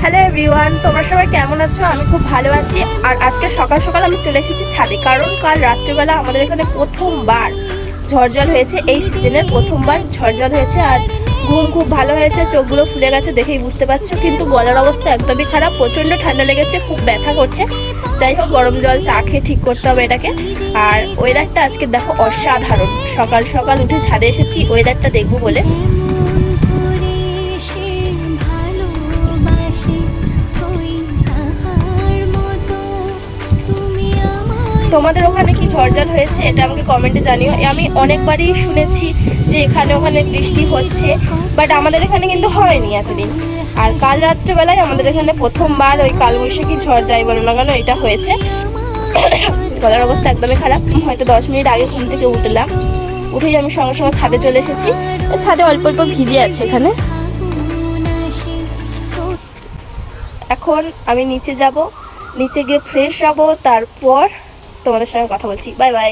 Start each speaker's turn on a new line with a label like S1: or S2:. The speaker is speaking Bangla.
S1: হ্যালো এভরিওয়ান, তোমরা সবাই কেমন আছো? আমি খুব ভালো আছি। আর আজকে সকাল সকাল আমি চলে এসেছি ছাদে, কারণ কাল রাত্রেবেলা আমাদের এখানে প্রথমবার ঝড়জল হয়েছে। এই সিজনের প্রথমবার ঝড়জল হয়েছে। আর ঘুম খুব ভালো হয়েছে, চোখগুলো ফুলে গেছে দেখেই বুঝতে পারছো। কিন্তু গলার অবস্থা একদমই খারাপ, প্রচণ্ড ঠান্ডা লেগেছে, খুব ব্যথা করছে। যাই হোক, গরম জল চা খেয়ে ঠিক করতে হবে এটাকে। আর ওয়েদারটা আজকে দেখো অসাধারণ। সকাল সকাল উঠে ছাদে এসেছি ওয়েদারটা দেখবো বলে। তোমাদের ওখানে কি ঝড়জল হয়েছে এটা আমাকে কমেন্টে জানিও। আমি অনেকবারই শুনেছি যে এখানে ওখানে বৃষ্টি হচ্ছে, বাট আমাদের এখানে কিন্তু হয়নি এতদিন। আর কাল রাত্রেবেলায় আমাদের এখানে প্রথমবার ওই কালবৈশাখী ঝড় যাই বলো না কেন এটা হয়েছে। গলার অবস্থা একদমই খারাপ। হয়তো 10 মিনিট আগে ঘুম থেকে উঠলাম, উঠেই আমি সঙ্গে সঙ্গে ছাদে চলে এসেছি। ছাদে অল্প অল্প ভিজে আছে এখানে। এখন আমি নিচে যাব, নিচে গিয়ে ফ্রেশ হব, তারপর তোমাদের সঙ্গে কথা বলছি। Bye bye.